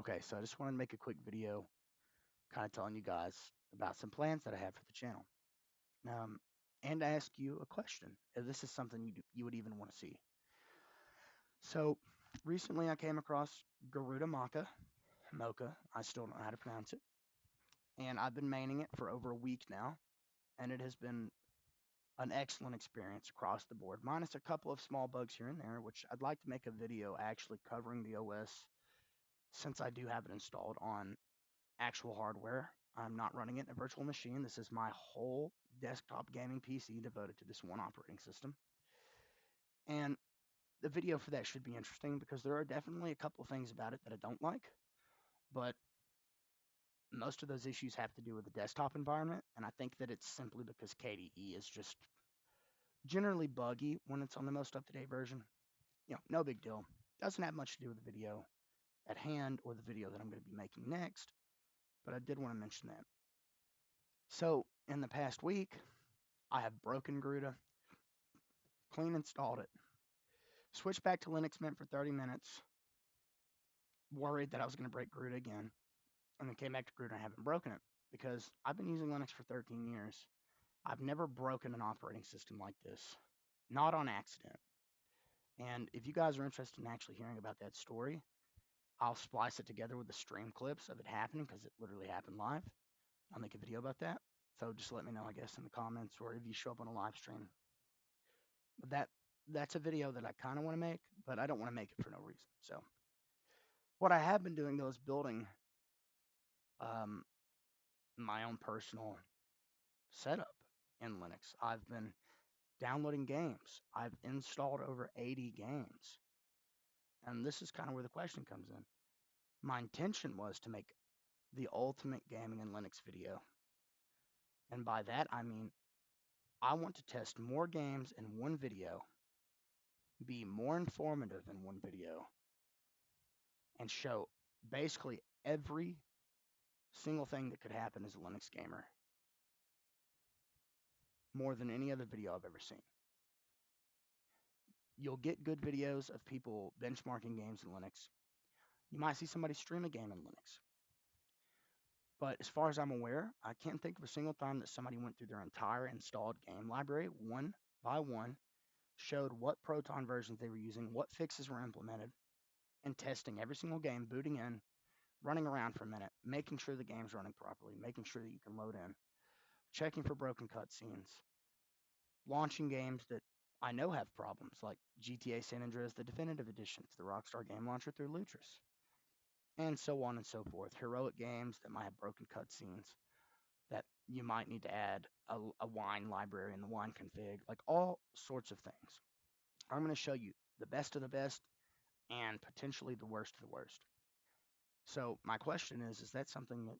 Okay, so I just wanted to make a quick video kind of telling you guys about some plans that I have for the channel. Um, and ask you a question if this is something you would even want to see. So recently I came across Garuda Maka, Mocha, I still don't know how to pronounce it, and I've been maining it for over a week now, and it has been an excellent experience across the board, minus a couple of small bugs here and there, which I'd like to make a video actually covering the OS since I do have it installed on actual hardware. I'm not running it in a virtual machine. This is my whole desktop gaming PC devoted to this one operating system. And the video for that should be interesting because there are definitely a couple of things about it that I don't like, but most of those issues have to do with the desktop environment. And I think that it's simply because KDE is just generally buggy when it's on the most up to date version. No big deal. Doesn't have much to do with the video at hand or the video that I'm going to be making next, but I did want to mention that. So, in the past week, I have broken Garuda, clean installed it, switched back to Linux Mint for 30 minutes, worried that I was going to break Garuda again, and then came back to Garuda and haven't broken it because I've been using Linux for 13 years. I've never broken an operating system like this, not on accident. And if you guys are interested in actually hearing about that story, I'll splice it together with the stream clips of it happening because it literally happened live. I'll make a video about that. So just let me know, I guess, in the comments or if you show up on a live stream. But that's a video that I kind of want to make, but I don't want to make it for no reason. So what I have been doing though is building um, my own personal setup in Linux. I've been downloading games. I've installed over 80 games. And this is kind of where the question comes in. My intention was to make the ultimate gaming in Linux video. And by that, I mean, I want to test more games in one video, be more informative in one video, and show basically every single thing that could happen as a Linux gamer more than any other video I've ever seen. You'll get good videos of people benchmarking games in Linux. You might see somebody stream a game in Linux. But as far as I'm aware, I can't think of a single time that somebody went through their entire installed game library one by one, showed what Proton versions they were using, what fixes were implemented, and testing every single game, booting in, running around for a minute, making sure the game's running properly, making sure that you can load in, checking for broken cutscenes, launching games that I know have problems, like GTA San Andreas, the definitive edition to the Rockstar Game Launcher through Lutris, and so on and so forth. Heroic games that might have broken cutscenes, that you might need to add a wine library in the wine config, like all sorts of things. I'm going to show you the best of the best and potentially the worst of the worst. So my question is that something that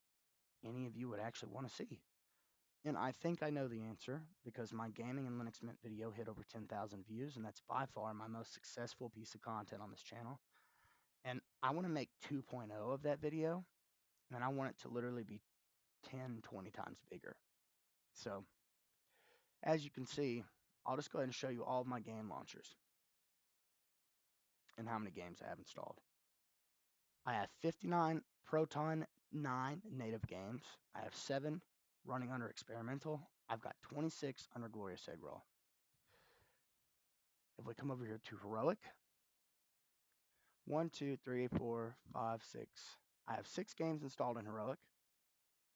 any of you would actually want to see? And I think I know the answer because my gaming and Linux Mint video hit over 10,000 views, and that's by far my most successful piece of content on this channel. And I want to make 2.0 of that video, and I want it to literally be 10, 20 times bigger. So as you can see, I'll just go ahead and show you all of my game launchers and how many games I have installed. I have 59 Proton 9 native games. I have 7 running under experimental. I've got 26 under Glorious Eggroll. If we come over here to Heroic, 1, 2, 3, 4, 5, 6. I have 6 games installed in Heroic,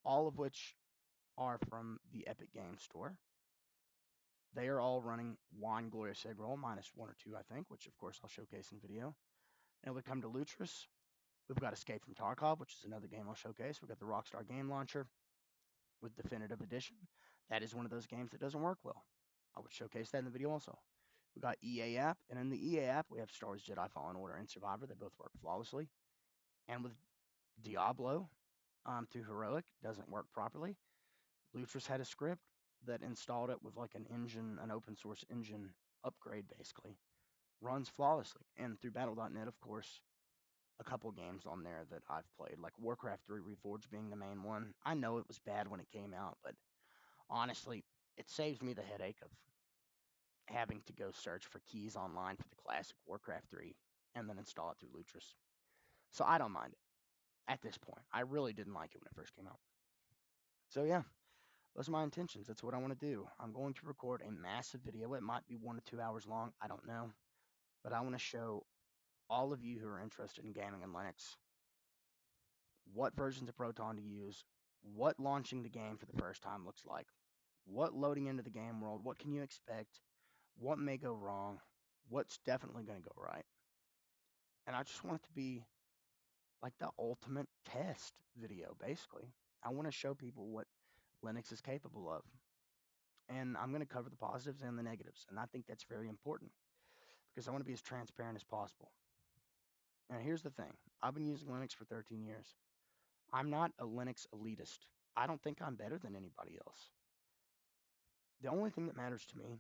all of which are from the Epic Games Store. They are all running Wine Glorious Eggroll, minus 1 or 2, I think, which of course I'll showcase in video. And if we come to Lutris, we've got Escape from Tarkov, which is another game I'll showcase. We've got the Rockstar Game Launcher with Definitive Edition. That is one of those games that doesn't work well. I would showcase that in the video also. We've got EA app, and in the EA app, we have Star Wars Jedi Fallen Order and Survivor. They both work flawlessly. And with Diablo through Heroic, doesn't work properly. Lutris had a script that installed it with like an engine, an open source engine upgrade, basically. Runs flawlessly. And through Battle.net, of course, a couple games on there that I've played, like Warcraft 3 Reforged being the main one. I know it was bad when it came out, but honestly, it saves me the headache of having to go search for keys online for the classic Warcraft 3 and then install it through Lutris. So I don't mind it. at this point. I really didn't like it when it first came out. So yeah, those are my intentions. That's what I want to do. I'm going to record a massive video. It might be 1 to 2 hours long. I don't know. But I want to show all of you who are interested in gaming in Linux what versions of Proton to use, what launching the game for the first time looks like, what loading into the game world, what can you expect, what may go wrong, what's definitely going to go right. And I just want it to be like the ultimate test video, basically. I want to show people what Linux is capable of. And I'm going to cover the positives and the negatives. And I think that's very important because I want to be as transparent as possible. And here's the thing, I've been using Linux for 13 years. I'm not a Linux elitist. I don't think I'm better than anybody else. The only thing that matters to me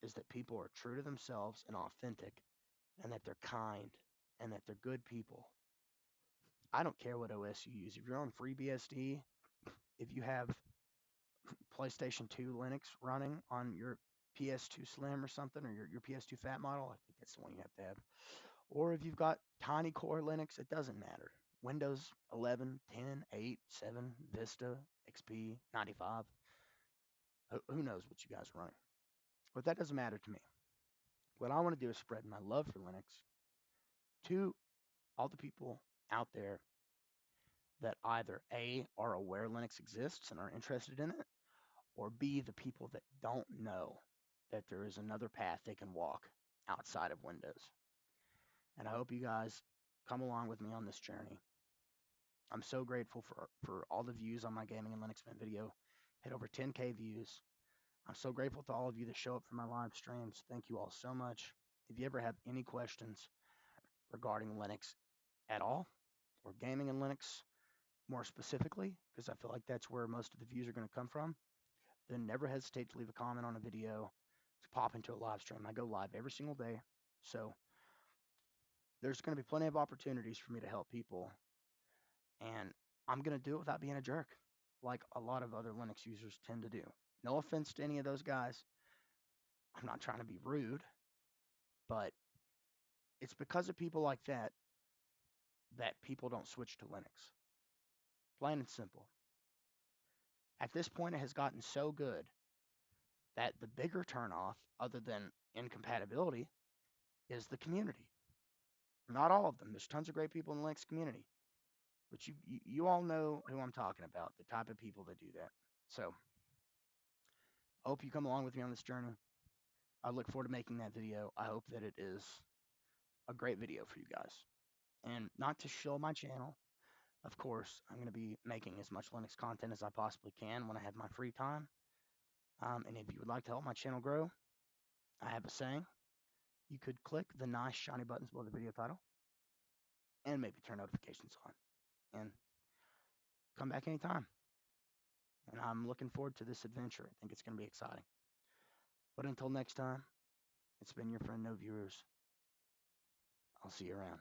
is that people are true to themselves and authentic, and that they're kind, and that they're good people. I don't care what OS you use. If you're on FreeBSD, if you have PlayStation 2 Linux running on your PS2 Slim or something, or your PS2 Fat model, I think that's the one you have to have. Or if you've got Tiny Core Linux, it doesn't matter. Windows 11, 10, 8, 7, Vista, XP, 95. Who knows what you guys are running? But that doesn't matter to me. What I want to do is spread my love for Linux to all the people out there that either A, are aware Linux exists and are interested in it, or B, the people that don't know that there is another path they can walk outside of Windows. And I hope you guys come along with me on this journey. I'm so grateful for all the views on my Gaming and Linux Mint video. Hit over 10K views. I'm so grateful to all of you that show up for my live streams. Thank you all so much. If you ever have any questions regarding Linux at all, or gaming in Linux more specifically, because I feel like that's where most of the views are going to come from, then never hesitate to leave a comment on a video, to pop into a live stream. I go live every single day. So there's going to be plenty of opportunities for me to help people. And I'm going to do it without being a jerk, like a lot of other Linux users tend to do. No offense to any of those guys. I'm not trying to be rude, but it's because of people like that that people don't switch to Linux. Plain and simple. At this point, it has gotten so good that the bigger turnoff, other than incompatibility, is the community. Not all of them. There's tons of great people in the Linux community. But you all know who I'm talking about, the type of people that do that. So I hope you come along with me on this journey. I look forward to making that video. I hope that it is a great video for you guys. And not to shill my channel, of course, I'm going to be making as much Linux content as I possibly can when I have my free time. And if you would like to help my channel grow, I have a saying. You could click the nice shiny buttons below the video title and maybe turn notifications on. And come back anytime. And I'm looking forward to this adventure. I think it's going to be exciting. But until next time, it's been your friend No Viewers. I'll see you around.